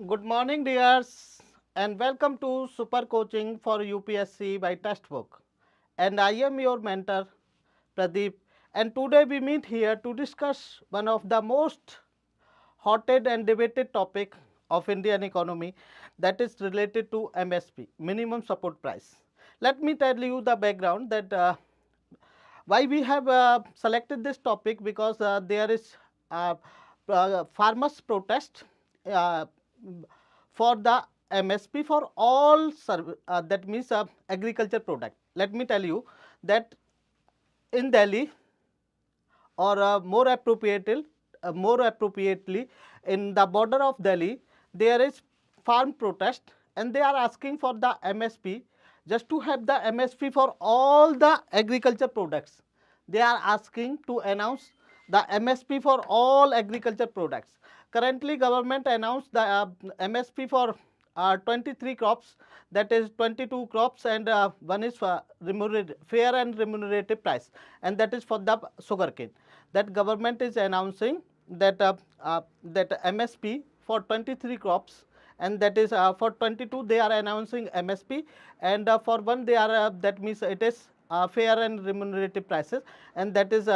Good morning, dears, and welcome to Super Coaching for UPSC by Textbook. And I am your mentor, Pradeep. And today we meet here to discuss one of the most hoted and debated topic of Indian economy, that is related to MSP, minimum support price. Let me tell you the background that why we have selected this topic, because there is uh, farmers protest uh, for the MSP for all that means agriculture product. Let me tell you that in Delhi, or more appropriately in the border of Delhi, there is farm protest, and they are asking for the MSP, just to have the MSP for all the agriculture products. They are asking to announce the MSP for all agriculture products. Currently, government announced the MSP for 23 crops, that is 22 crops, and one is fair and remunerative price, and that is for the sugarcane. That government is announcing that that MSP for 23 crops, and that is for 22 they are announcing MSP, and for one they are that means it is fair and remunerative prices, and that is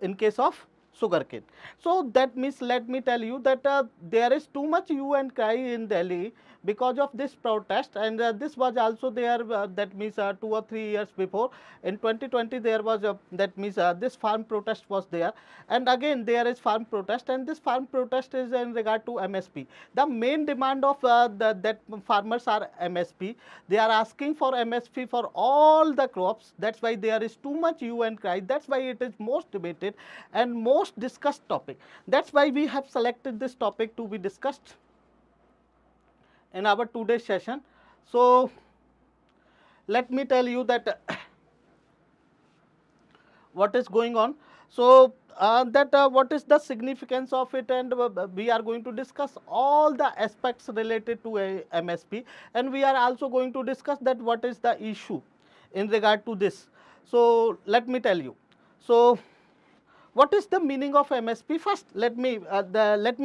in case of sugarcane. So that means, let me tell you that there is too much hue and cry in Delhi because of this protest, and this was also there, that means 2 or 3 years before. In 2020 there was that means this farm protest was there, and again there is farm protest, and this farm protest is in regard to MSP. The main demand of that farmers are MSP. They are asking for MSP for all the crops. That's why there is too much hue and cry. That's why it is most debated and most discussed topic. That's why we have selected this topic to be discussed in our today's session. So let me tell you that what is going on. So that what is the significance of it, and we are going to discuss all the aspects related to a MSP, and we are also going to discuss that what is the issue in regard to this. So let me tell you. So what is the meaning of MSP? First, let me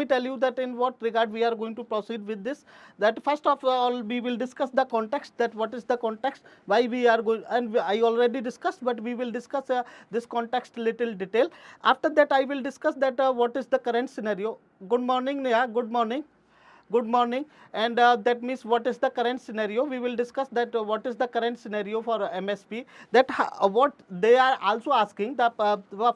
tell you that in what regard we are going to proceed with this. That first of all, we will discuss the context. That what is the context? Why we are going? And I already discussed, but we will discuss this context little detail. After that, I will discuss that what is the current scenario. Good morning, Neha. Good morning. Good morning. And that means what is the current scenario. We will discuss that what is the current scenario for MSP, that what they are also asking, the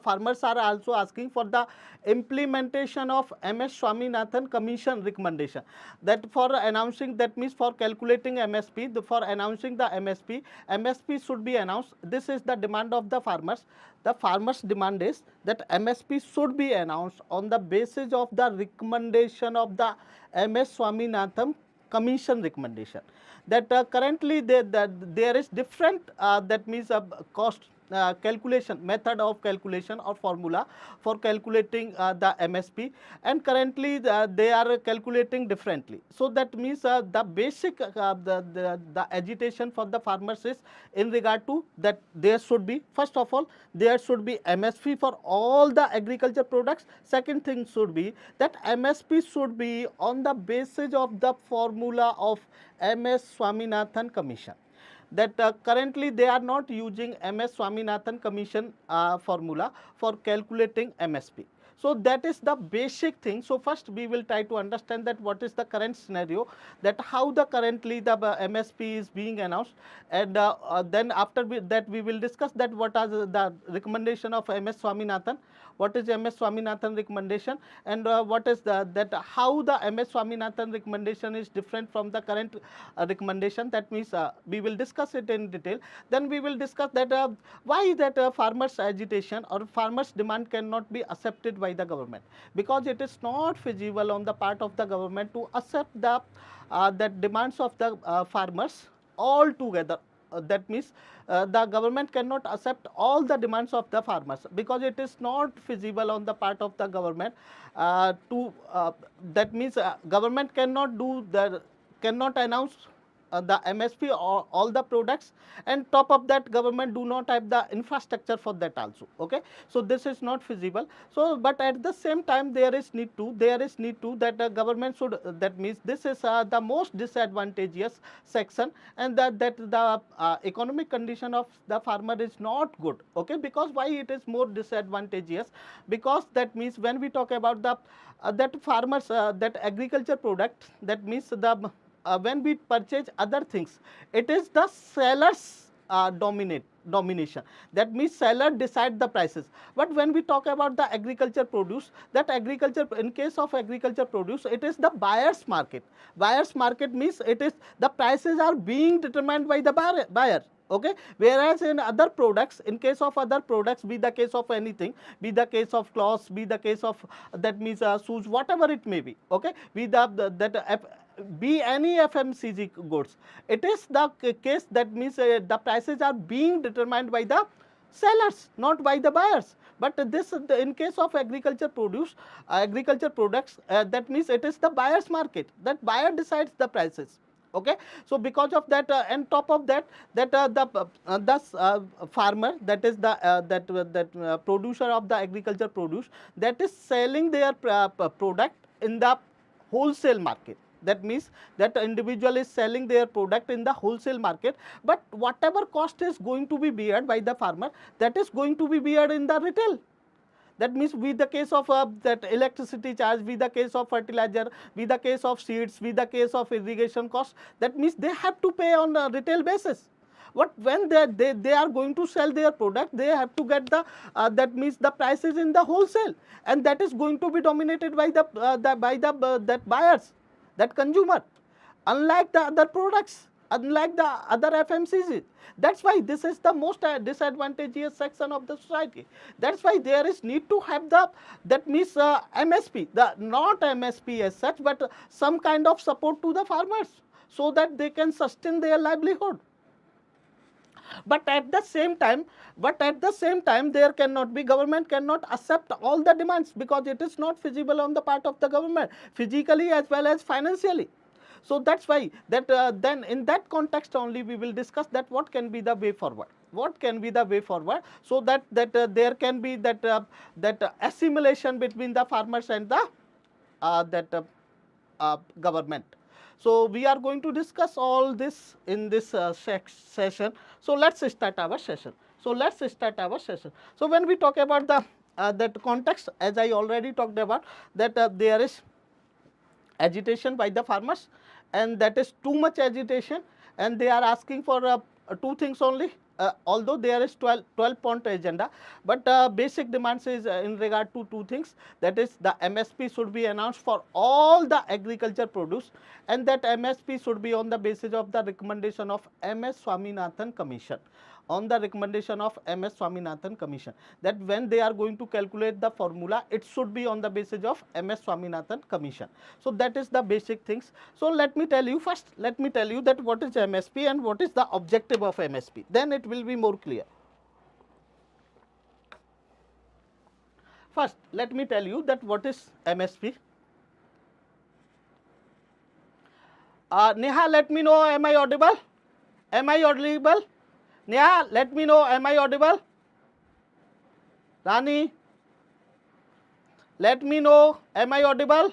farmers are also asking for the implementation of MS Swaminathan Commission recommendation, that for announcing, that means for calculating MSP, for announcing the MSP should be announced. This is the demand of the farmers. The farmers' demand is that MSP should be announced on the basis of the recommendation of the MS Swaminathan Commission recommendation. That currently there is different, that means cost calculation, method of calculation or formula for calculating the MSP, and currently they are calculating differently. So that means the basic the agitation for the farmers is in regard to that there should be, first of all, there should be MSP for all the agriculture products. Second thing should be that MSP should be on the basis of the formula of MS Swaminathan Commission. That currently they are not using MS Swaminathan Commission formula for calculating MSP. So that is the basic thing. So first we will try to understand that what is the current scenario, that how the currently the MSP is being announced, and then after that we will discuss that what are the recommendation of MS Swaminathan, what is MS Swaminathan recommendation, and what is that how the MS Swaminathan recommendation is different from the current recommendation. That means we will discuss it in detail. Then we will discuss that why that farmers agitation or farmers demand cannot be accepted by the government, because it is not feasible on the part of the government to accept the that demands of the farmers all together. That means the government cannot accept all the demands of the farmers, because it is not feasible on the part of the government to that means government cannot do the, cannot announce the MSP or all the products, and top of that government do not have the infrastructure for that also. Okay, so this is not feasible. So but at the same time there is need to that the government should that means this is the most disadvantageous section, and that the economic condition of the farmer is not good. Okay, because why it is more disadvantageous? Because that means when we talk about the that farmers that agriculture product, that means the when we purchase other things, it is the sellers domination. That means seller decide the prices. But when we talk about the agriculture produce, that agriculture, in case of agriculture produce, it is the buyer's market. Buyer's market means it is the prices are being determined by the buyer. Okay, whereas in other products, in case of other products, be the case of anything, be the case of cloths, be the case of that means shoes, whatever it may be. Okay, be be any FMCG goods, it is the case that means the prices are being determined by the sellers, not by the buyers. But this in case of agriculture produce, agriculture products, that means it is the buyer's market, that buyer decides the prices. Okay, so because of that and top of that the farmer, that is the producer of the agriculture produce, that is selling their product in the wholesale market. That means that individual is selling their product in the wholesale market, but whatever cost is going to be beared by the farmer, that is going to be beared in the retail. That means with the case of that electricity charge, with the case of fertilizer, with the case of seeds, with the case of irrigation cost, that means they have to pay on a retail basis. But when they are going to sell their product, they have to get the that means the prices in the wholesale, and that is going to be dominated by the that buyers, that consumer, unlike the other products, unlike the other FMCG. That's why this is the most disadvantageous section of the society. That's why there is need to have the that means MSP, the not MSP as such, but some kind of support to the farmers so that they can sustain their livelihood. But at the same time there cannot be, government cannot accept all the demands, because it is not feasible on the part of the government, physically as well as financially. So that's why that then in that context only we will discuss that what can be the way forward, what can be the way forward, so that there can be that assimilation between the farmers and the government. So we are going to discuss all this in this session. So let's start our session. So when we talk about the that context, as I already talked about, that there is agitation by the farmers, and that is too much agitation, and they are asking for two things only. Although there is 12-point agenda, but basic demands is in regard to two things, that is the MSP should be announced for all the agriculture produce, and that MSP should be on the basis of the recommendation of MS Swaminathan Commission, on the recommendation of MS Swaminathan Commission, that when they are going to calculate the formula, it should be on the basis of MS Swaminathan Commission. So that is the basic things. So let me tell you first, let me tell you that what is MSP and what is the objective of MSP, then it will be more clear. First, let me tell you that what is MSP. Neha, let me know, am I audible? Am I audible? Neha, let me know, am I audible? Rani, let me know, am I audible?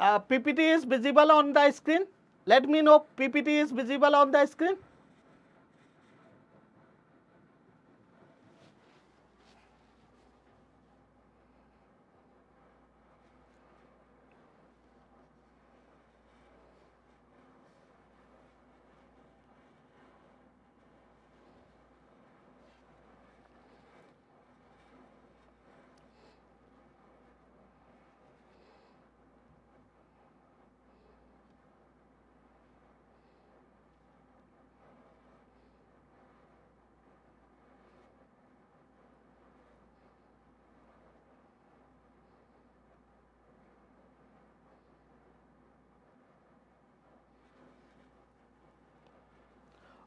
PPT is visible on the screen. Let me know PPT is visible on the screen.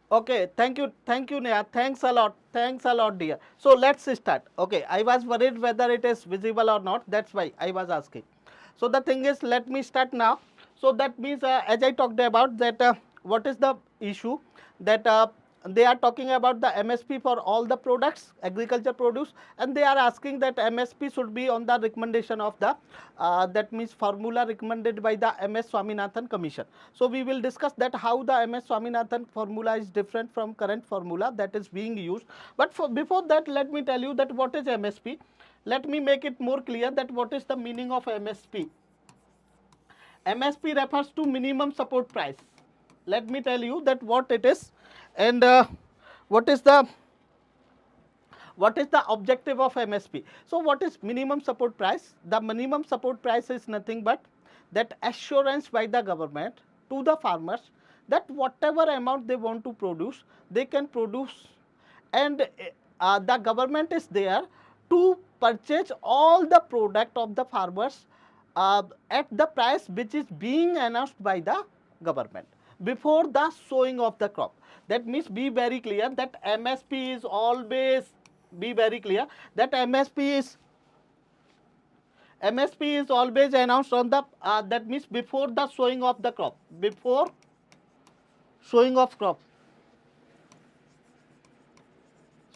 Okay, thank you, Neha. Thanks a lot, dear. So let's start. Okay, I was worried whether it is visible or not. That's why I was asking. So the thing is, let me start now. So that means, as I talked about that, what is the issue that they are talking about the MSP for all the products, agriculture produce, and they are asking that MSP should be on the recommendation of the that means formula recommended by the MS Swaminathan Commission. So we will discuss that how the MS Swaminathan formula is different from current formula that is being used. But before that, let me tell you that what is MSP. Let me make it more clear that what is the meaning of MSP. MSP refers to minimum support price. Let me tell you that what it is, and what is the objective of MSP. So what is minimum support price? The minimum support price is nothing but that assurance by the government to the farmers that whatever amount they want to produce, they can produce, and the government is there to purchase all the product of the farmers at the price which is being announced by the government before the sowing of the crop. That means, be very clear that MSP is always, be very clear that MSP is always announced on the that means before the sowing of the crop, before sowing of crop.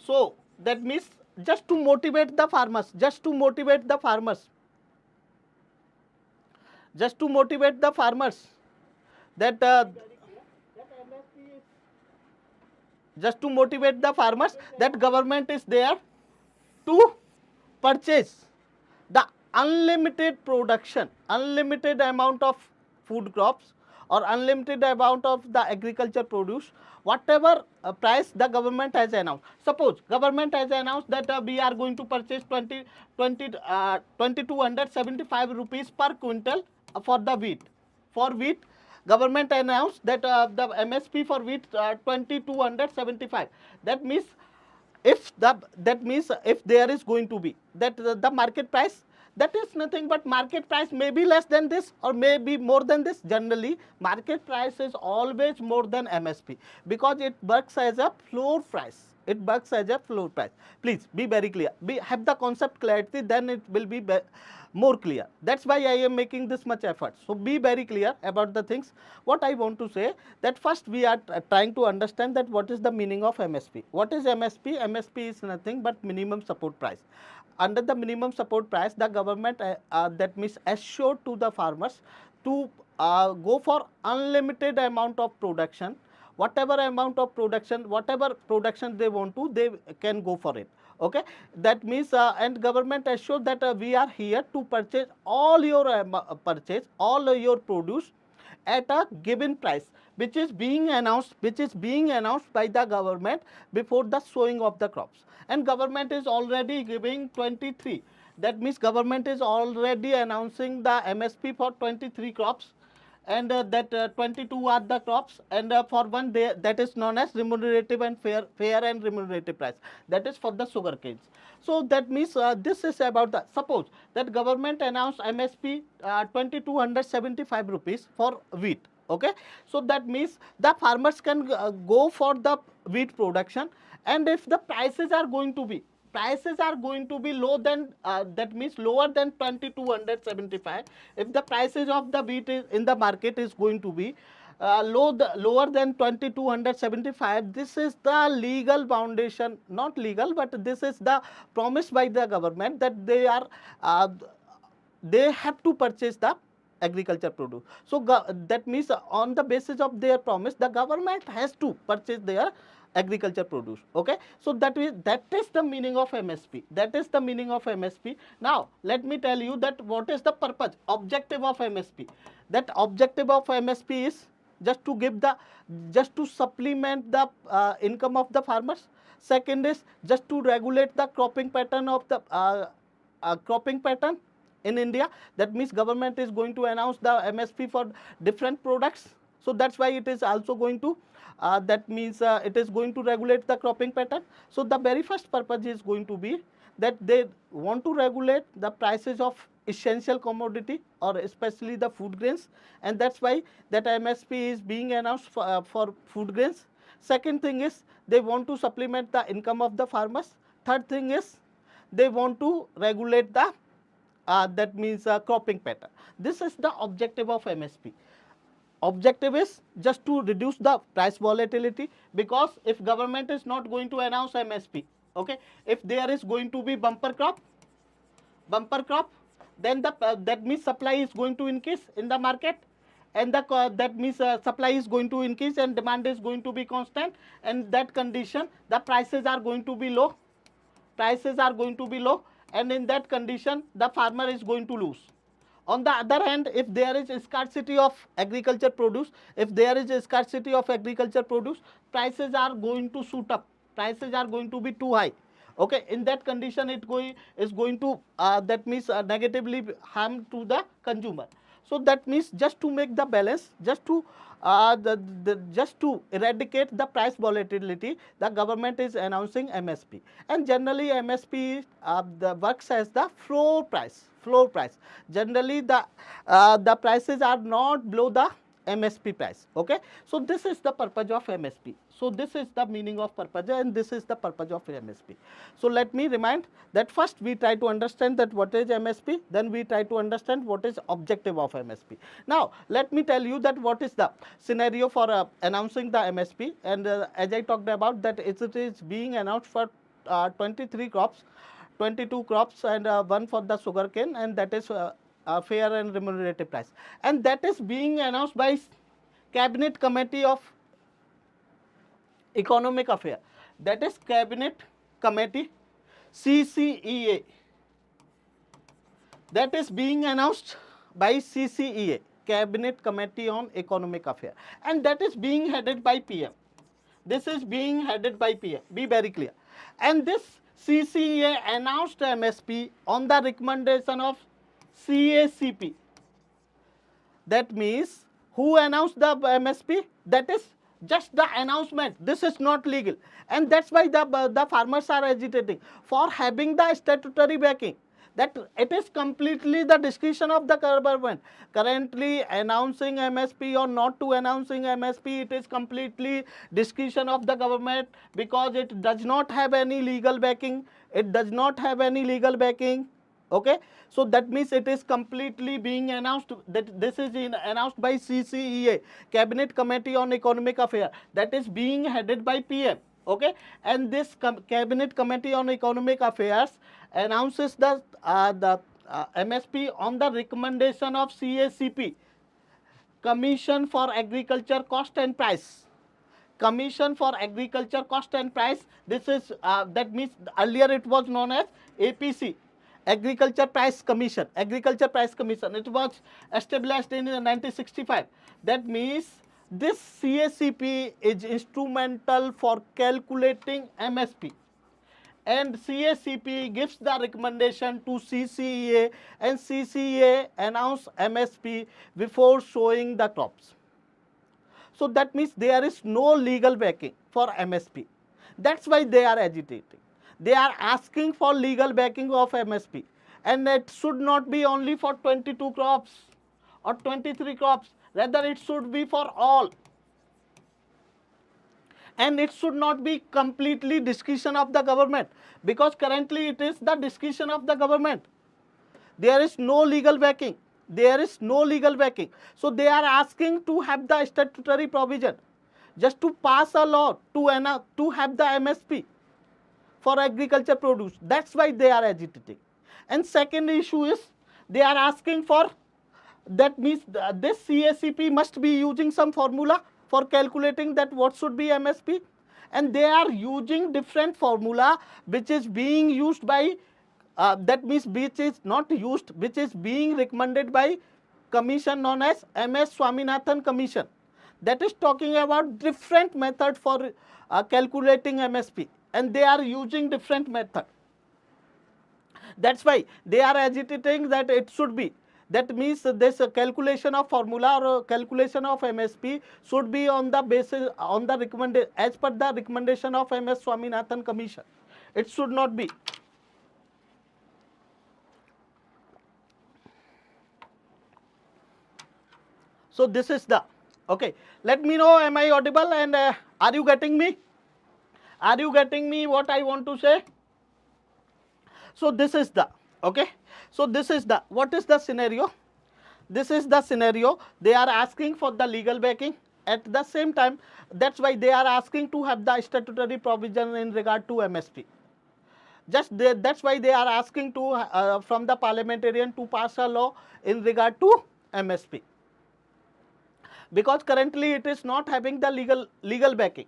So that means, just to motivate the farmers, just to motivate the farmers that just to motivate the farmers that government is there to purchase the unlimited production, unlimited amount of food crops or unlimited amount of the agriculture produce, whatever price the government has announced. Suppose government has announced that we are going to purchase 2275 rupees per quintal for the wheat. For wheat, government announced that the MSP for wheat 2275. That means, if there is going to be that the market price, that is nothing but market price may be less than this or may be more than this. Generally market price is always more than MSP because it works as a floor price. Please be very clear, have the concept clarity, then it will be more clear. That's why I am making this much effort. So be very clear about the things. What I want to say, that first we are trying to understand that what is the meaning of MSP. What is MSP? MSP is nothing but minimum support price. Under the minimum support price, the government that means assured to the farmers to go for unlimited amount of production. Whatever amount of production, whatever production they want to, they can go for it. Okay, that means and government assured that we are here to purchase all your produce at a given price which is being announced by the government before the sowing of the crops. And government is already giving 23. That means government is already announcing the MSP for 23 crops, and that 22 are the crops, and for one day, that is known as remunerative and fair and remunerative price, that is for the sugar canes. So that means this is about the, suppose that government announced MSP 2275 rupees for wheat. Okay, so that means the farmers can go for the wheat production, and if the prices are going to be low than that means lower than 2275. If the prices of the wheat is in the market is going to be lower than 2275, this is the legal foundation, not legal, but this is the promise by the government that uh, they have to purchase the agriculture produce. So that means on the basis of their promise, the government has to purchase their agriculture produce. Okay, so that is the meaning of MSP. Now let me tell you that what is the purpose, objective of MSP. That objective of MSP is just to give the, just to supplement the income of the farmers. Second is just to regulate the cropping pattern of the cropping pattern in India. That means government is going to announce the MSP for different products. So that's why it is also going to that means it is going to regulate the cropping pattern. So the very first purpose is going to be that they want to regulate the prices of essential commodity or especially the food grains, and that's why that MSP is being announced for food grains. Second thing is they want to supplement the income of the farmers. Third thing is they want to regulate the that means cropping pattern. This is the objective of MSP. Objective is just to reduce the price volatility, because if government is not going to announce MSP, okay, if there is going to be bumper crop, then that means supply is going to increase in the market, and that means supply is going to increase and demand is going to be constant, and that condition the prices are going to be low, and in that condition the farmer is going to lose. On the other hand, if there is a scarcity of agriculture produce, prices are going to shoot up, prices are going to be too high. Okay, in that condition is going to that means negatively harm to the consumer. So that means just to make the balance, just to just to eradicate the price volatility, the government is announcing MSP. And generally MSP the works as the floor price. Generally the prices are not below the MSP price. Okay, so this is the purpose of MSP. So this is the meaning of purpose, and this is the purpose of MSP. So let me remind that first we try to understand that what is MSP, then we try to understand what is objective of MSP. Now let me tell you that what is the scenario for announcing the MSP, and as I talked about that it is being announced for 23 crops, 22 crops, and one for the sugarcane, and that is fair and remunerative price, and that is being announced by Cabinet Committee of Economic Affairs, that is Cabinet Committee CCEA, that is being announced by CCEA, Cabinet Committee on Economic Affairs, and that is being headed by PM. This is being headed by PM, be very clear. And this CCEA announced MSP on the recommendation of CACP. That means who announced the MSP? That is just the announcement. This is not legal, and that's why the farmers are agitating for having the statutory backing. That it is completely the discretion of the government. Currently announcing MSP or not to announcing MSP, it is completely discretion of the government, because it does not have any legal backing. Okay, so that means it is completely being announced, that this is announced by CCEA, Cabinet Committee on Economic Affairs, that is being headed by PM. Okay, and this Cabinet Committee on Economic Affairs announces the MSP on the recommendation of CACP, Commission for Agriculture Cost and Price. Commission for Agriculture Cost and Price. This is that means earlier it was known as APC, Agriculture Price Commission. It was established in 1965. That means this CACP is instrumental for calculating MSP, and CACP gives the recommendation to CCEA, and CCEA announce MSP before showing the crops. So that means there is no legal backing for MSP. That's why they are agitating. They are asking for legal backing of MSP, and it should not be only for 22 crops or 23 crops, rather it should be for all. And it should not be completely discretion of the government, because currently it is the discretion of the government. There is no legal backing. So they are asking to have the statutory provision, just to pass a law to have the MSP for agriculture produce. That's why they are agitating. And second issue is they are asking for, that means this CACP must be using some formula for calculating that what should be MSP, and they are using different formula which is being used by that means which is being recommended by commission known as MS Swaminathan Commission, that is talking about different method for calculating MSP, and they are using different method. That's why they are agitating that it should be, that means this calculation of formula or calculation of MSP should be on the basis, on the recommended, as per the recommendation of MS Swaminathan Commission. It should not be. So this is the, Okay, let me know, am I audible, and are you getting me? Are you getting me what I want to say? So this is the, okay, so this is the, what is the scenario? This is the scenario. They are asking for the legal backing. At the same time, that's why they are asking to have the statutory provision in regard to MSP. That's why they are asking to from the parliamentarian to pass a law in regard to MSP, because currently it is not having the legal backing,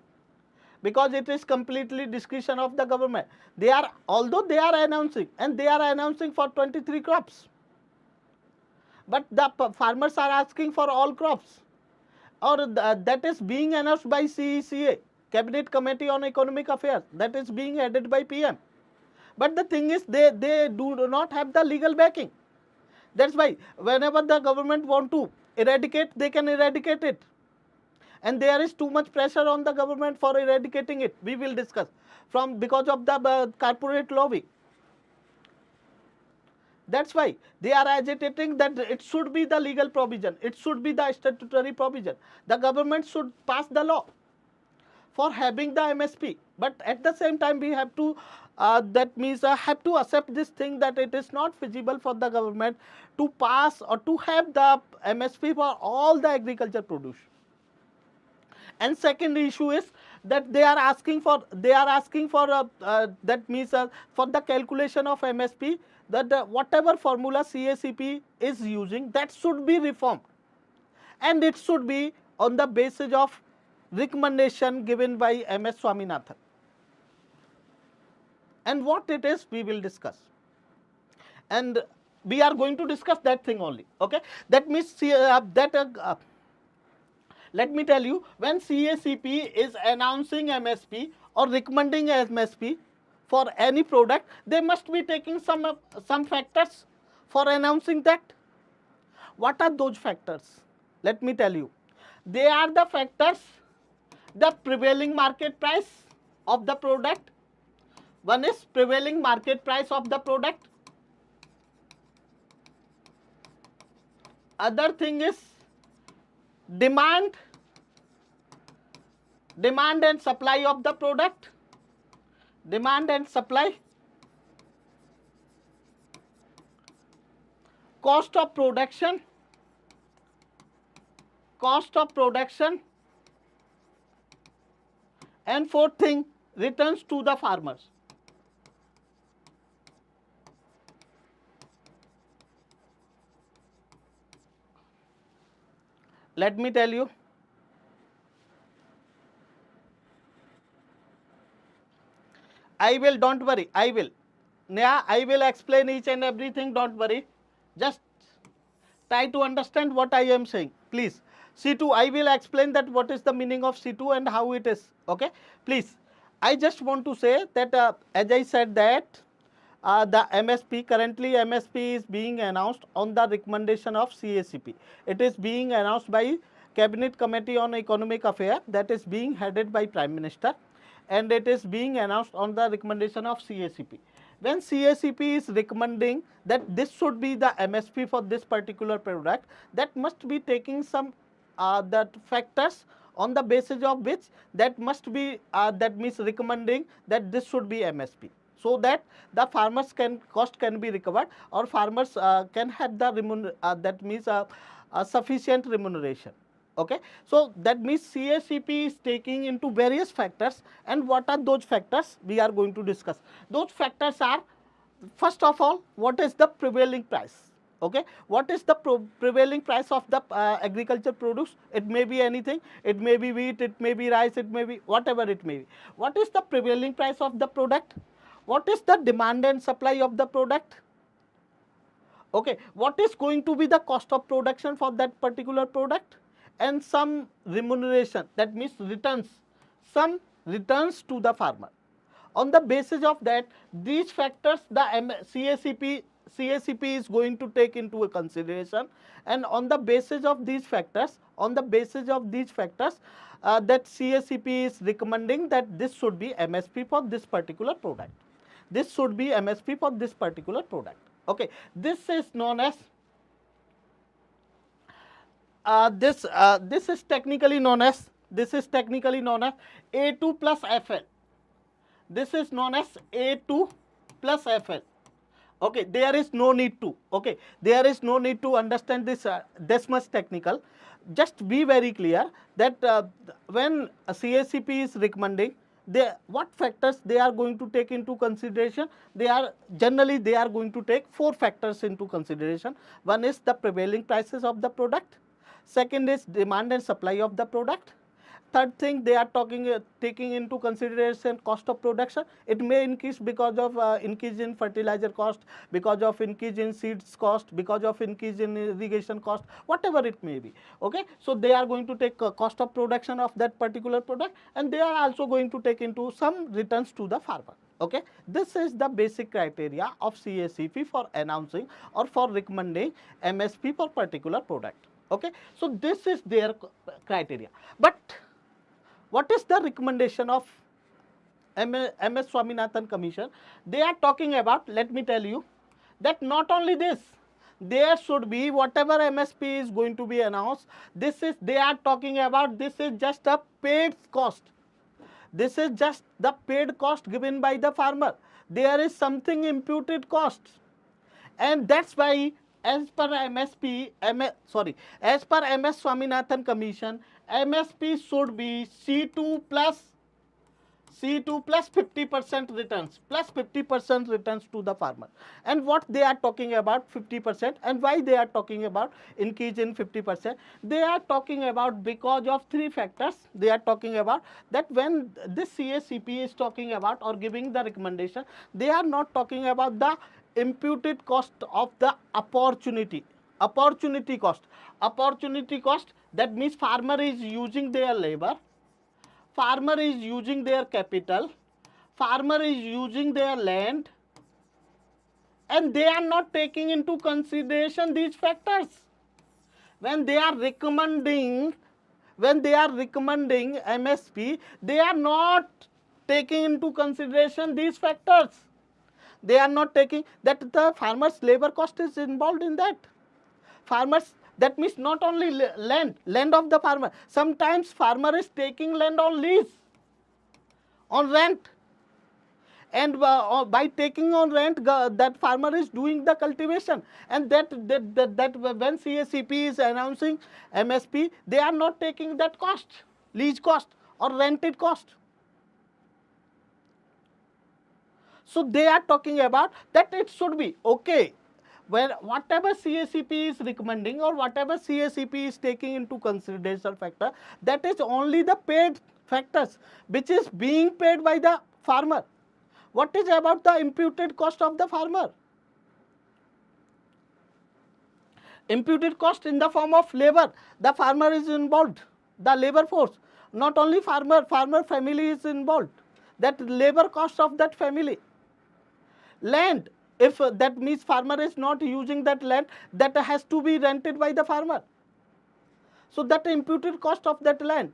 because it is completely discretion of the government. They are, although they are announcing, and they are announcing for 23 crops, but the farmers are asking for all crops, or that is being announced by CECA, Cabinet Committee on Economic Affairs, that is being headed by PM. But the thing is, they do not have the legal backing. That's why whenever the government want to eradicate, they can eradicate it. And there is too much pressure on the government for eradicating it. We will discuss from, because of the corporate lobby. That's why they are agitating that it should be the legal provision, it should be the statutory provision. The government should pass the law for having the MSP. But at the same time, we have to, that means have to accept this thing, that it is not feasible for the government to pass or to have the MSP for all the agriculture produce. And second issue is that they are asking for that means for the calculation of MSP, that whatever formula CACP is using, that should be reformed, and it should be on the basis of recommendation given by MS Swaminathan. And what it is, we will discuss, and we are going to discuss that thing only. Okay, that means let me tell you, when CACP is announcing MSP or recommending MSP for any product, they must be taking some factors for announcing that. What are those factors? Let me tell you. They are the factors: the prevailing market price of the product. One is prevailing market price of the product. Other thing is demand and supply of the product. Demand and supply. Cost of production. And fourth thing, returns to the farmers. Let me tell you, I will, don't worry, I will. Yeah, I will explain each and everything, don't worry. Just try to understand what I am saying, please. C2, I will explain that what is the meaning of C2 and how it is, okay? Please, I just want to say that as I said that the MSP, currently MSP is being announced on the recommendation of CACP. It is being announced by Cabinet Committee on Economic Affairs, that is being headed by Prime Minister, and it is being announced on the recommendation of CACP. When CACP is recommending that this should be the MSP for this particular product, that must be taking some that factors on the basis of which that must be that means recommending that this should be MSP, so that the farmers cost can be recovered, or farmers can have the that means sufficient remuneration. Okay, so that means CACP is taking into various factors, and what are those factors we are going to discuss. Those factors are, first of all, what is the prevailing price? Okay, what is the prevailing price of the agriculture produce? It may be anything, it may be wheat, it may be rice, it may be whatever it may be. What is the prevailing price of the product? What is the demand and supply of the product? Okay, what is going to be the cost of production for that particular product? And some remuneration, that means returns, some returns to the farmer. On the basis of that, these factors the CACP is going to take into a consideration, and on the basis of these factors, that CACP is recommending that this should be MSP for this particular product. This should be MSP for this particular product. Okay, this is known as this is technically known as A2 plus FL. This is known as A2 plus FL. Okay, there is no need to. Okay, there is no need to understand this much technical. Just be very clear that when a CACP is recommending, what factors they are going to take into consideration. They are going to take 4 factors into consideration. One is the prevailing prices of the product. Second is demand and supply of the product. Third thing, they are taking into consideration cost of production. It may increase because of increase in fertilizer cost, because of increase in seeds cost, because of increase in irrigation cost, whatever it may be. Okay, so they are going to take cost of production of that particular product, and they are also going to take into some returns to the farmer. Okay, this is the basic criteria of CACP for announcing or for recommending MSP for particular product. Okay, so this is their criteria. But what is the recommendation of MS Swaminathan Commission? They are talking about, let me tell you, that not only this, there should be whatever MSP is going to be announced. They are talking about, this is just a paid cost. This is just the paid cost given by the farmer. There is something imputed cost, and that's why, as per MS Swaminathan Commission, MSP should be C2 plus 50% returns, plus 50% returns to the farmer. And what they are talking about 50%, and why they are talking about increase in 50%? They are talking about because of 3 factors. They are talking about that when this CACP is talking about or giving the recommendation, they are not talking about the imputed cost of the opportunity cost. Opportunity cost, that means farmer is using their labor, farmer is using their capital, farmer is using their land, and they are not taking into consideration these factors. When they are recommending MSP, they are not taking into consideration these factors. They are not taking that the farmer's labor cost is involved in that. Farmers, that means not only land of the farmer. Sometimes farmer is taking land on lease, on rent, and by taking on rent, that farmer is doing the cultivation, and that when CACP is announcing MSP, they are not taking that cost, lease cost or rented cost. So they are talking about that it should be okay, where whatever CACP is recommending or whatever CACP is taking into consideration factor, that is only the paid factors which is being paid by the farmer. What is about the imputed cost of the farmer? Imputed cost in the form of labor. The farmer is involved, the labor force. Not only farmer family is involved, that labor cost of that family. Land, if that means farmer is not using that land, that has to be rented by the farmer. So that imputed cost of that land,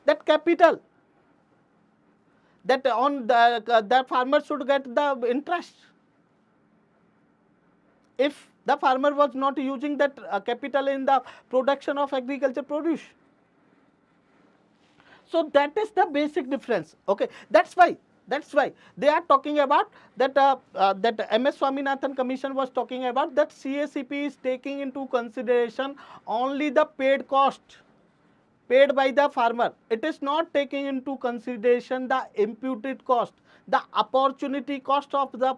that capital, that on the farmer should get the interest. If the farmer was not using that capital in the production of agriculture produce. So that is the basic difference. Okay, that's why they are talking about that that MS Swaminathan Commission was talking about that CACP is taking into consideration only the paid cost paid by the farmer. It is not taking into consideration the imputed cost, the opportunity cost of the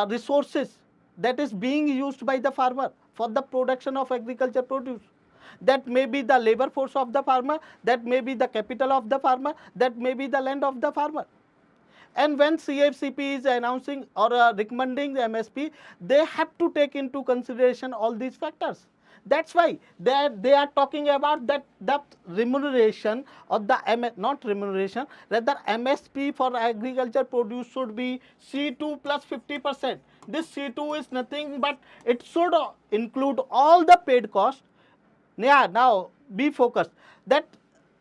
resources that is being used by the farmer for the production of agriculture produce. That may be the labor force of the farmer, that may be the capital of the farmer, that may be the land of the farmer. And when CACP is announcing or recommending the MSP, they have to take into consideration all these factors. That's why they are talking about that the remuneration or the not remuneration, rather MSP for agriculture produce should be C2 plus 50%. This C2 is nothing but it should include all the paid costs. Yeah, now be focused. That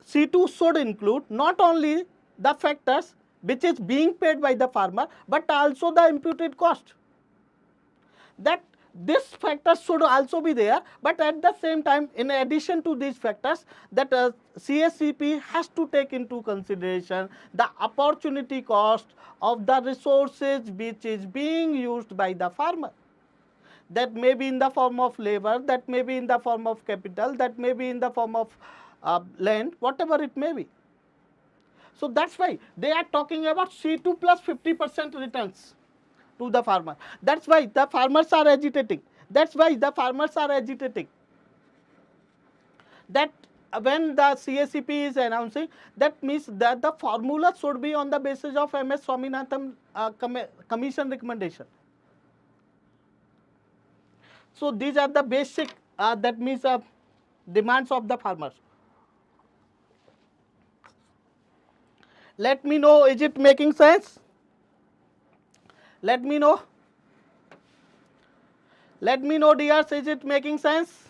C2 should include not only the factors which is being paid by the farmer, but also the imputed cost. That This factor should also be there, but at the same time, in addition to these factors, that CSCP has to take into consideration the opportunity cost of the resources which is being used by the farmer. That may be in the form of labor, that may be in the form of capital, that may be in the form of land, whatever it may be. So that's why they are talking about C2 plus 50% returns to the farmer. That's why the farmers are agitating. That's why the farmers are agitating. That when the CSCP is announcing, that means that the formula should be on the basis of MS Swaminathan Commission recommendation. So these are the basic, that means demands of the farmers. Let me know, is it making sense? Let me know. Let me know, dears, is it making sense?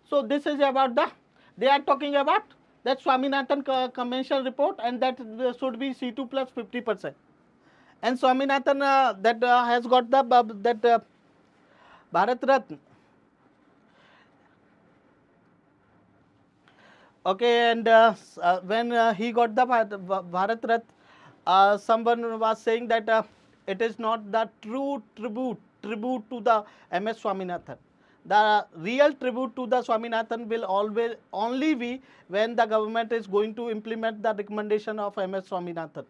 So this is about the, they are talking about that Swaminathan Convention report, and that should be C2 plus 50%. And Swaminathan that has got the that Bharat Ratna. Okay, and when he got the Bharat Ratna, someone was saying that it is not the true tribute to the MS Swaminathan. The real tribute to the Swaminathan will always only be when the government is going to implement the recommendation of MS Swaminathan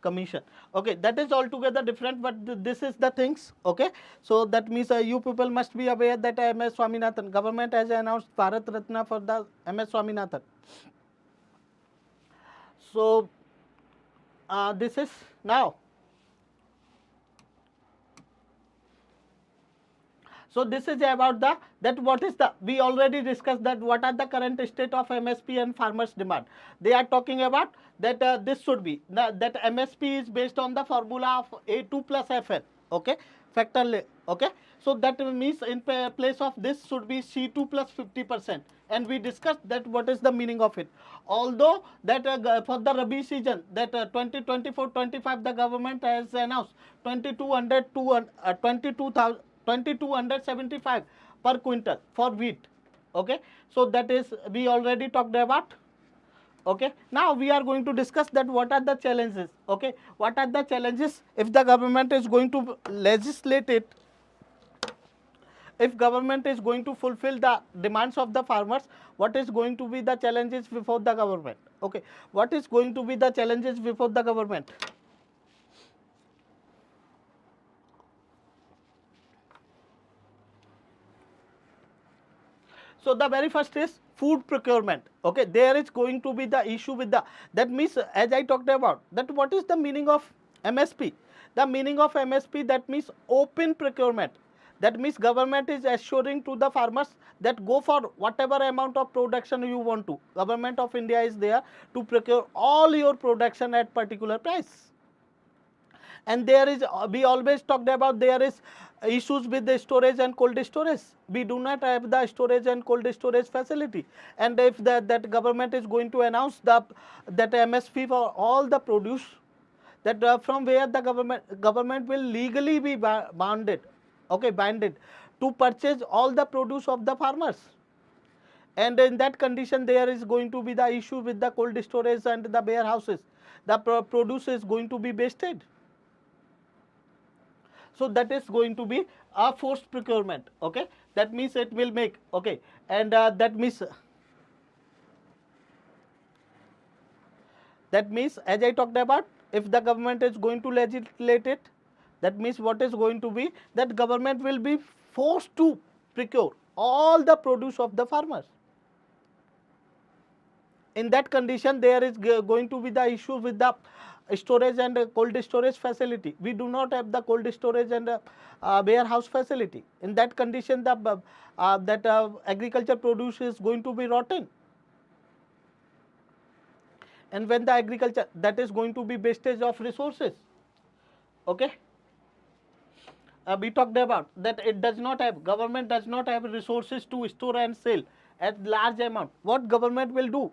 Commission. Okay, that is altogether different, but this is the things. Okay, so that means you people must be aware that MS Swaminathan government has announced Bharat Ratna for the MS Swaminathan. So this is now. So this is about the, that what is the, we already discussed that what are the current state of MSP and farmers demand. They are talking about that this should be that MSP is based on the formula of A2 plus FN. Okay, factor. Okay, so that means in place of this should be C2 plus 50%, and we discussed that what is the meaning of it. Although that for the Rabi season, that 2024-25 the government has announced 2200 to 22,000 2275 per quintal for wheat. Okay, so that is we already talked about. Okay, now we are going to discuss that what are the challenges. Okay, what are the challenges if the government is going to legislate it, if government is going to fulfill the demands of the farmers, what is going to be the challenges before the government. Okay, what is going to be the challenges before the government. So the very first is food procurement. Okay, there is going to be the issue with the, that means as I talked about that what is the meaning of MSP. The meaning of MSP, that means open procurement. That means government is assuring to the farmers that go for whatever amount of production you want to. Government of India is there to procure all your production at particular price. And there is, we always talked about, there is issues with the storage and cold storage. We do not have the storage and cold storage facility, and if that government is going to announce the that MSP for all the produce, that from where the government will legally be bounded, okay, binded to purchase all the produce of the farmers. And in that condition there is going to be the issue with the cold storage and the warehouses. The produce is going to be wasted. So that is going to be a forced procurement. Okay, that means it will make, okay, and that means as I talked about, if the government is going to legislate it, that means what is going to be that government will be forced to procure all the produce of the farmers. In that condition there is going to be the issue with the storage and cold storage facility. We do not have the cold storage and warehouse facility. In that condition the agriculture produce is going to be rotten, and when the agriculture, that is going to be wastage of resources. Okay, we talked about that it does not have, government does not have resources to store and sell at large amount. What government will do?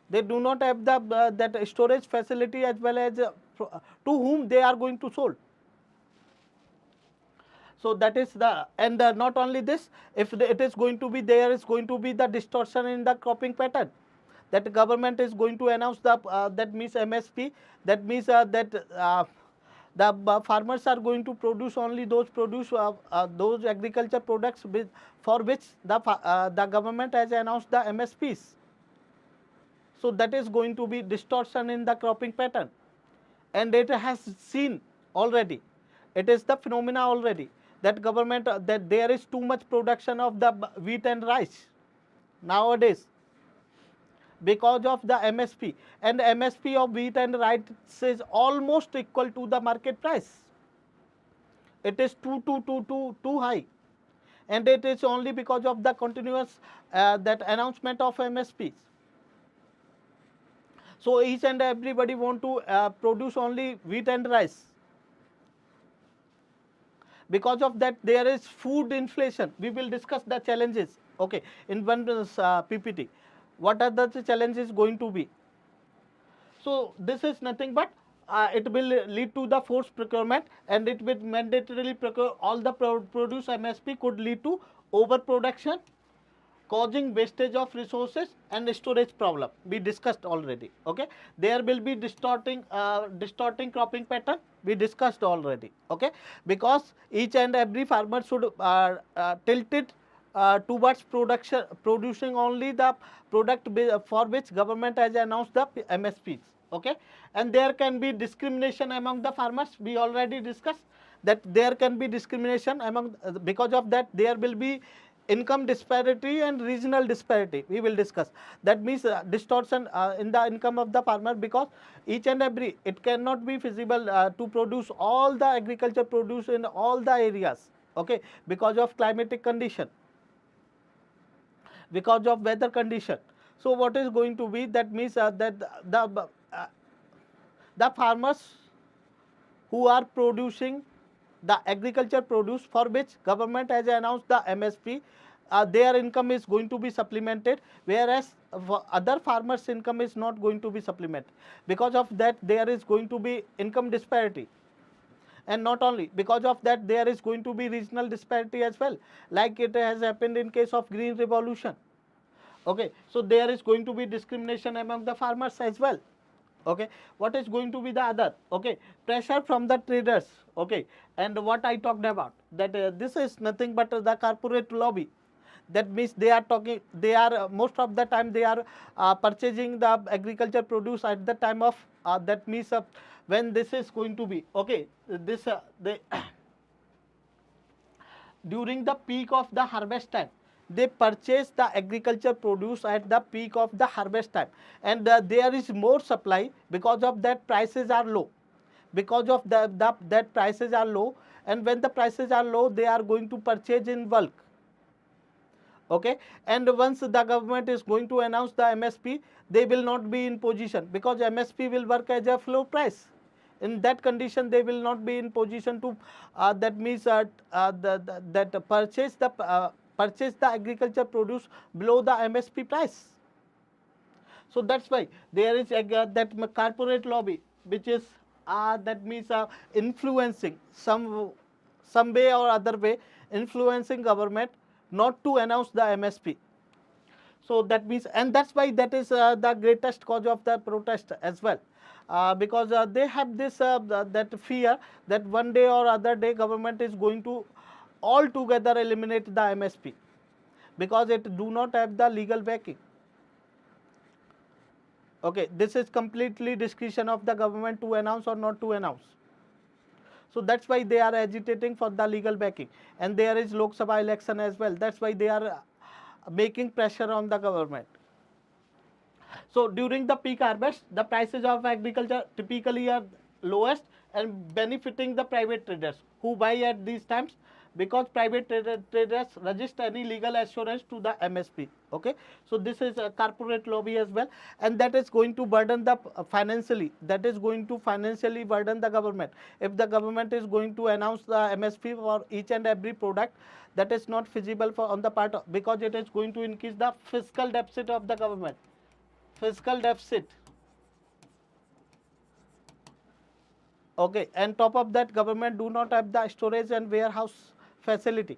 They do not have the that storage facility as well as to whom they are going to sold. So that is the, and not only this, if it is going to be, there is going to be the distortion in the cropping pattern. That government is going to announce the that means MSP, that means that the farmers are going to produce only those agriculture products for which the government has announced the MSPs. So that is going to be distortion in the cropping pattern, and it has seen already. It is the phenomena already that government that there is too much production of the wheat and rice nowadays because of the MSP, and MSP of wheat and rice is almost equal to the market price. It is too high, and it is only because of the continuous that announcement of MSPs. So each and everybody want to produce only wheat and rice. Because of that, there is food inflation. We will discuss the challenges, okay, in one PPT. What are the challenges going to be? So this is nothing but it will lead to the forced procurement, and it will mandatorily procure all the produce. MSP could lead to overproduction, causing wastage of resources and storage problem. We discussed already. Okay, there will be distorting cropping pattern. We discussed already. Okay, because each and every farmer should tilt it towards producing only the product for which government has announced the MSPs. Okay, and there can be discrimination among the farmers. We already discussed that there can be discrimination among, because of that there will be income disparity and regional disparity. We will discuss. That means distortion in the income of the farmer, because each and every, it cannot be feasible to produce all the agriculture produce in all the areas. Okay, because of climatic condition, because of weather condition. So what is going to be, that means that the farmers who are producing the agriculture produce for which government has announced the MSP, their income is going to be supplemented, whereas other farmers' income is not going to be supplemented. Because of that, there is going to be income disparity. And not only because of that, there is going to be regional disparity as well, like it has happened in case of green revolution. Okay, so there is going to be discrimination among the farmers as well. Okay, what is going to be the other? Okay, pressure from the traders. Okay, and what I talked about, that this is nothing but the corporate lobby. That means they are talking, they are most of the time they are purchasing the agriculture produce at the time of that means when this is going to be, okay, this they during the peak of the harvest time, they purchase the agriculture produce at the peak of the harvest time, and there is more supply. Because of that, prices are low. Because of that prices are low, and when the prices are low, they are going to purchase in bulk. Okay, and once the government is going to announce the MSP, they will not be in position, because MSP will work as a floor price. In that condition, they will not be in position to that means that purchase the agriculture produce below the MSP price. So that's why there is that corporate lobby, which is that means influencing some way or other way, influencing government not to announce the MSP. So that means, and that's why that is the greatest cause of the protest as well, because they have this that fear that one day or other day government is going to altogether eliminate the MSP, because it do not have the legal backing. Okay, this is completely discretion of the government to announce or not to announce. So that's why they are agitating for the legal backing, and there is Lok Sabha election as well. That's why they are making pressure on the government. So during the peak harvest, the prices of agriculture typically are lowest, and benefiting the private traders who buy at these times, because private traders register any legal assurance to the MSP. Okay, so this is a corporate lobby as well, and that is going to burden the financially. That is going to financially burden the government. If the government is going to announce the MSP for each and every product, that is not feasible for on the part of, because it is going to increase the fiscal deficit of the government. fiscal deficit. Okay, and top of that, government do not have the storage and warehouse facility.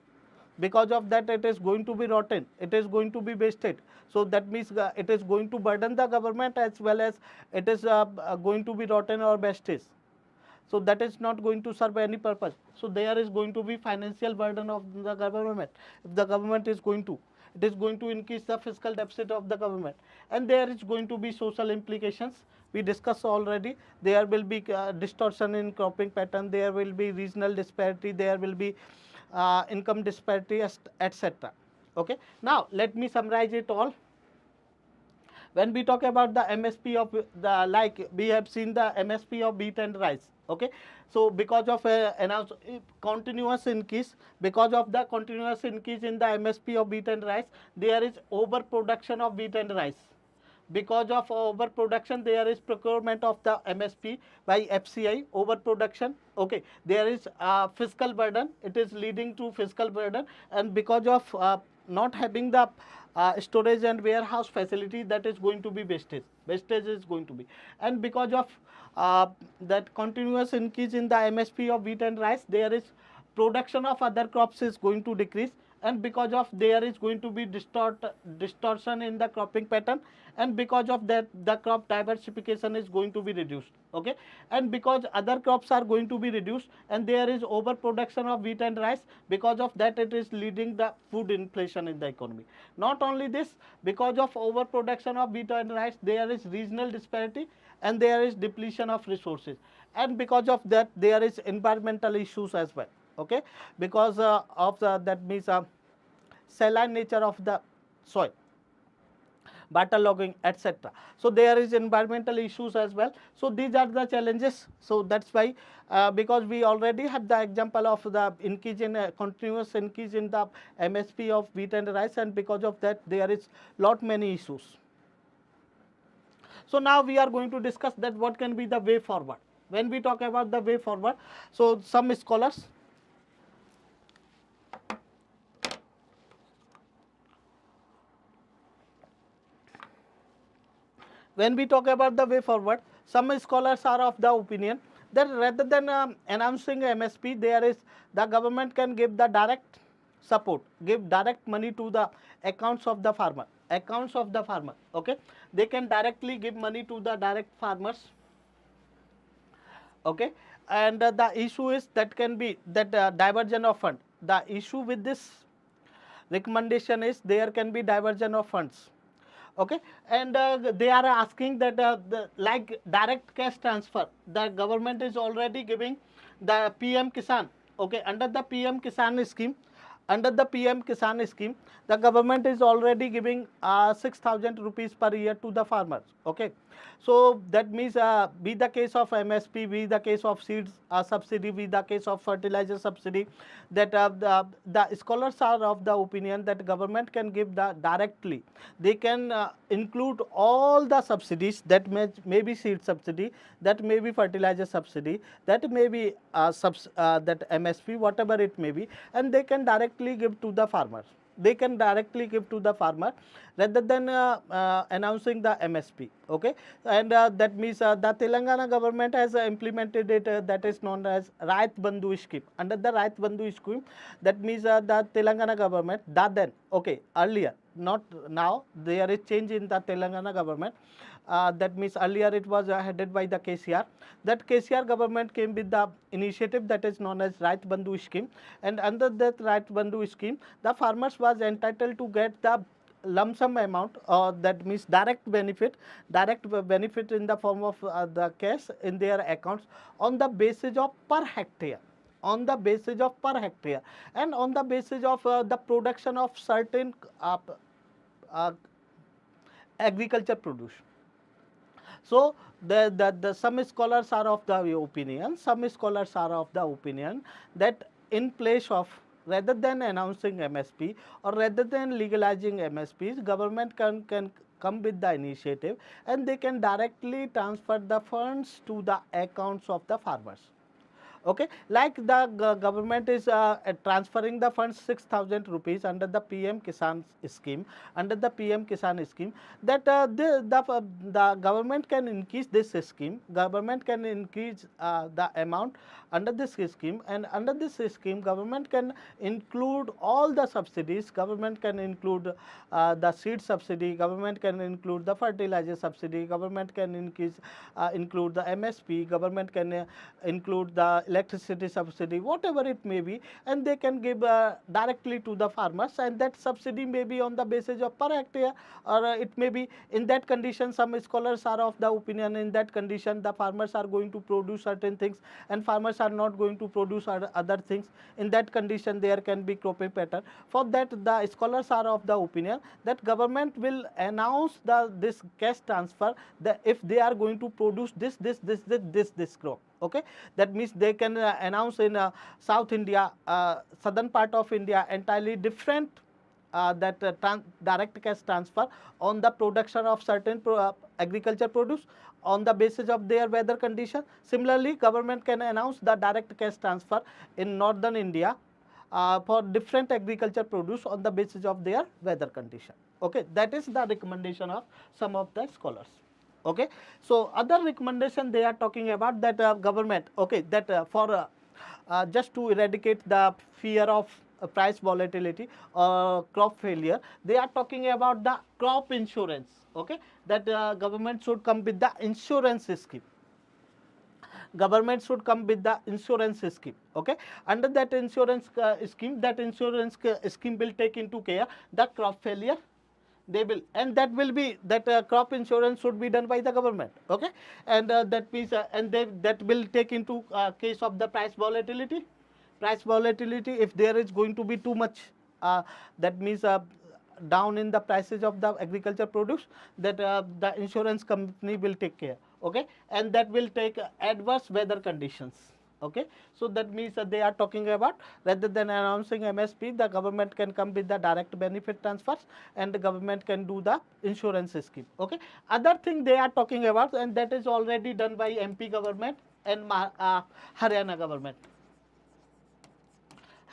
Because of that, it is going to be rotten, it is going to be wasted. So that means it is going to burden the government, as well as it is going to be rotten or wastage. So that is not going to serve any purpose. So there is going to be financial burden of the government. If the government is going to, it is going to increase the fiscal deficit of the government, and there is going to be social implications. We discussed already. There will be distortion in cropping pattern, there will be regional disparity, there will be income disparity, etc. Okay, now let me summarize it all. When we talk about the MSP of the, like we have seen the MSP of wheat and rice. Okay, so because of continuous increase, because of the continuous increase in the MSP of wheat and rice, there is overproduction of wheat and rice. Because of overproduction, there is procurement of the MSP by FCI, overproduction. Okay, there is fiscal burden, it is leading to fiscal burden, and because of not having the storage and warehouse facility, that is going to be wastage is going to be. And because of that continuous increase in the MSP of wheat and rice, there is production of other crops is going to decrease, and because of there is going to be distortion in the cropping pattern, and because of that the crop diversification is going to be reduced. Okay, and because other crops are going to be reduced, and there is overproduction of wheat and rice, because of that it is leading the food inflation in the economy. Not only this, because of overproduction of wheat and rice, there is regional disparity, and there is depletion of resources, and because of that there is environmental issues as well. Okay, because of that means saline nature of the soil, waterlogging, etc. So there is environmental issues as well. So these are the challenges. So that's why because we already have the example of the increase in continuous increase in the MSP of wheat and rice, and because of that there is lot many issues. So now we are going to discuss that what can be the way forward. When we talk about the way forward, so some scholars, when we talk about the way forward, some scholars are of the opinion that rather than announcing MSP, there is the government can give the direct support, give direct money to the accounts of the farmer, Okay, they can directly give money to the direct farmers. Okay, and the issue is that can be that diversion of fund. The issue with this recommendation is there can be diversion of funds. Okay, and they are asking that like direct cash transfer, the government is already giving the PM Kisan. Okay, under the PM Kisan scheme, the government is already giving 6,000 rupees per year to the farmers. Okay, so that means be the case of MSP, be the case of seeds subsidy, be the case of fertilizer subsidy, that the scholars are of the opinion that government can give the directly. They can include all the subsidies, that may be seed subsidy, that may be fertilizer subsidy, that may be that MSP, whatever it may be, and they can directly give to the farmers. They can directly give to the farmer rather than announcing the MSP. Okay, and that means the Telangana government has implemented it, that is known as Rahat Bandhu scheme. Under the Rahat Bandhu scheme, that means the Telangana government, that then, okay, earlier, not now, there is change in the Telangana government. That means earlier it was headed by the KCR. That KCR government came with the initiative that is known as Rahat Bandhu scheme, and under that Rahat Bandhu scheme, the farmers was entitled to get the lump sum amount, that means direct benefit in the form of the cash in their accounts on the basis of per hectare, and on the basis of the production of certain uh, agriculture produce. So some scholars are of the opinion, that in place of, rather than announcing MSP or rather than legalizing MSPs, government can come with the initiative, and they can directly transfer the funds to the accounts of the farmers. Okay, like the government is transferring the funds 6,000 rupees under the PM Kisan scheme, under the PM Kisan scheme, that the government can increase this scheme, government can increase the amount under this scheme, and under this scheme government can include all the subsidies, government can include the seed subsidy, government can include the fertilizer subsidy, government can include the MSP, government can include the electricity subsidy, whatever it may be, and they can give directly to the farmers, and that subsidy may be on the basis of per hectare, or it may be in that condition. Some scholars are of the opinion, in that condition the farmers are going to produce certain things and farmers are not going to produce other things. In that condition there can be cropping pattern. For that, the scholars are of the opinion that government will announce this cash transfer, that if they are going to produce this crop. Okay, that means they can announce in South India, southern part of India, entirely different direct cash transfer on the production of certain agriculture produce on the basis of their weather condition. Similarly, government can announce the direct cash transfer in northern India for different agriculture produce on the basis of their weather condition. Okay, that is the recommendation of some of the scholars. Okay, so other recommendation they are talking about, that government, okay, that for just to eradicate the fear of price volatility or crop failure, they are talking about the crop insurance. Okay, that government should come with the insurance scheme, government should come with the insurance scheme. Okay, under that insurance scheme, that insurance scheme will take into care the crop failure, they will, and that will be that crop insurance should be done by the government. Okay, and that means and that will take into case of the price volatility. Price volatility, if there is going to be too much, that means down in the prices of the agriculture produce, that the insurance company will take care. Okay, and that will take adverse weather conditions. Okay, so that means they are talking about, rather than announcing MSP, the government can come with the direct benefit transfers and the government can do the insurance scheme. Okay, other thing they are talking about, and that is already done by MP government and Haryana government.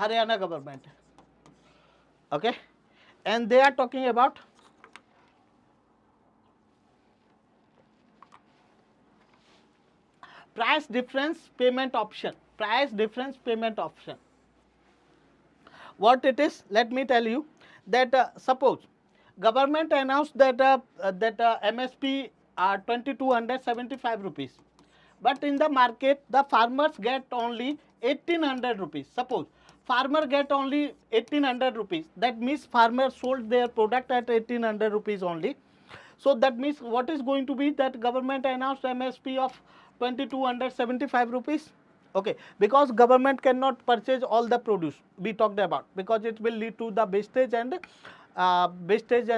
Haryana government. Okay, and they are talking about price difference payment option. Price difference payment option. What it is, let me tell you, that suppose government announced that MSP are 2275 rupees, but in the market the farmers get only 1800 rupees. Suppose farmer get only 1800 rupees, that means farmer sold their product at 1800 rupees only. So that means what is going to be, that government announced MSP of 2275 rupees. Okay, because government cannot purchase all the produce we talked about, because it will lead to the wastage and wastage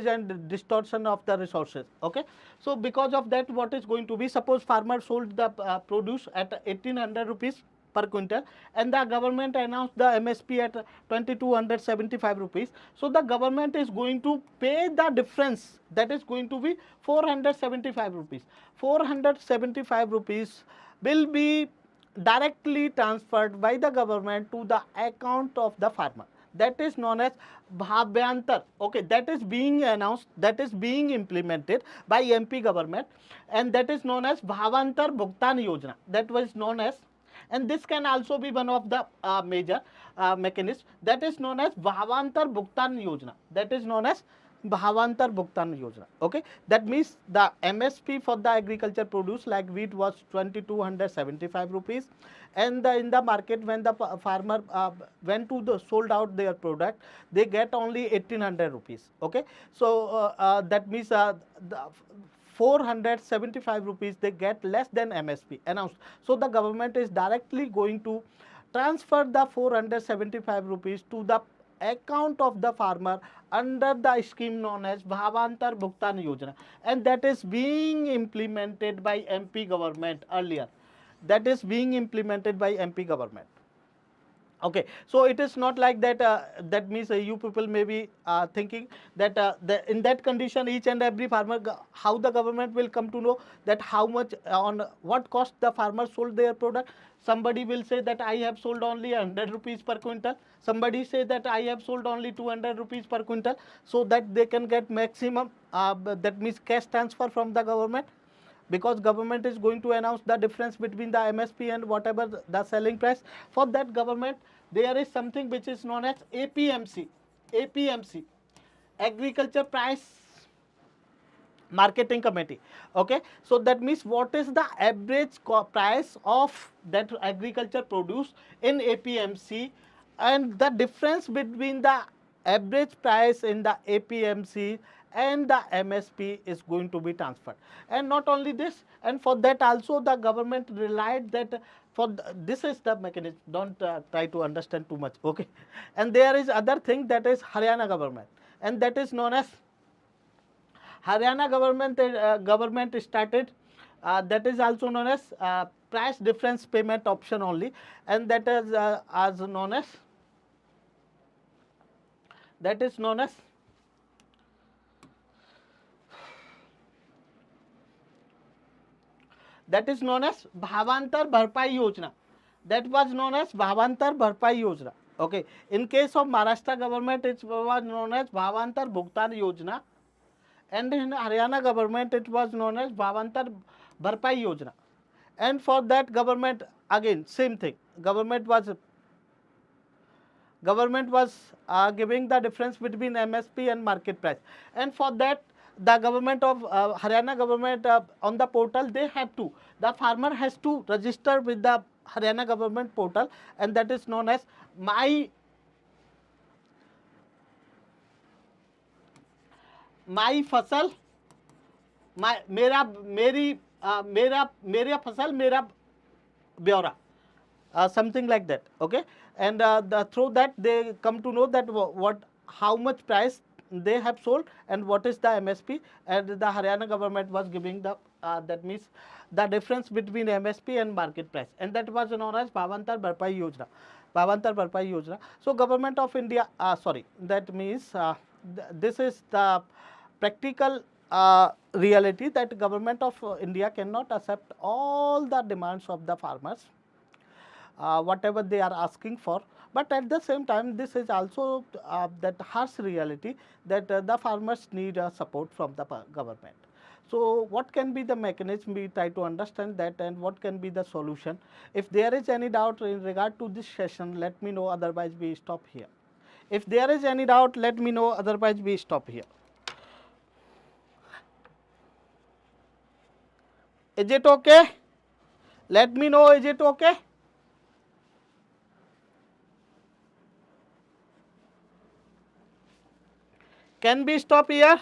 and distortion of the resources. Okay, so because of that, what is going to be, suppose farmer sold the produce at 1800 rupees per quintal, and the government announced the MSP at 2275 rupees. So the government is going to pay the difference, that is going to be 475 rupees. 475 rupees will be directly transferred by the government to the account of the farmer. That is known as bhavyantar. Okay, that is being announced, that is being implemented by MP government, and that is known as bhavantar bhugtan yojana. That was known as, and this can also be one of the major mechanisms, that is known as bhavantar bhugtan yojana. That is known as bhavantar bhugtan yojana. Okay, that means the MSP for the agriculture produce like wheat was 2275 rupees, and in the market, when the farmer went to the sold out their product, they get only 1800 rupees. Okay, so that means the 475 rupees they get less than MSP announced. So the government is directly going to transfer the 475 rupees to the account of the farmer under the scheme known as Bhavantar Bhugtan Yojana, and that is being implemented by MP government earlier. That is being implemented by MP government. Okay, so it is not like that. That means you people may be thinking that in that condition, each and every farmer, how the government will come to know that how much on what cost the farmer sold their product. Somebody will say that I have sold only 100 rupees per quintal. Somebody say that I have sold only 200 rupees per quintal, so that they can get maximum. That means cash transfer from the government, because government is going to announce the difference between the MSP and whatever the selling price. For that government, there is something which is known as APMC, APMC, Agriculture Price Marketing Committee. Okay, so that means what is the average price of that agriculture produce in APMC, and the difference between the average price in the APMC and the MSP is going to be transferred. And not only this, and for that also the government relied that this is the mechanism. Don't try to understand too much. Okay, and there is other thing, that is Haryana government, and that is known as Haryana government started, that is also known as price difference payment option only, and that is as known as, that is known as Bhavantar Bharpai Yojana. That was known as Bhavantar Bharpai Yojana. Okay. In case of Maharashtra government, it was known as Bhavantar Bhugtan Yojana, and in Haryana government, it was known as Bhavantar Bharpai Yojana. And for that government, again same thing. Government was giving the difference between MSP and market price, and for that the government of Haryana government, on the portal, they have to, the farmer has to register with the Haryana government portal, and that is known as my फसल, मेरा मेरी मेरा फसल मेरा ब्यौरा, something like that. Okay, and through that they come to know that what, how much price they have sold and what is the MSP, and the Haryana government was giving the that means the difference between MSP and market price, and that was known as Bhavantar Bharpai Yojana. Bhavantar Bharpai Yojana. So government of India, sorry, that means this is the practical reality, that government of India cannot accept all the demands of the farmers, whatever they are asking for. But at the same time, this is also that harsh reality, that the farmers need support from the government. So what can be the mechanism? We try to understand that, and what can be the solution. If there is any doubt in regard to this session, let me know, otherwise we stop here. If there is any doubt, let me know, otherwise we stop here. Is it okay? Let me know, is it okay? Can we stop here?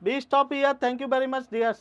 We stop here. Thank you very much, dears.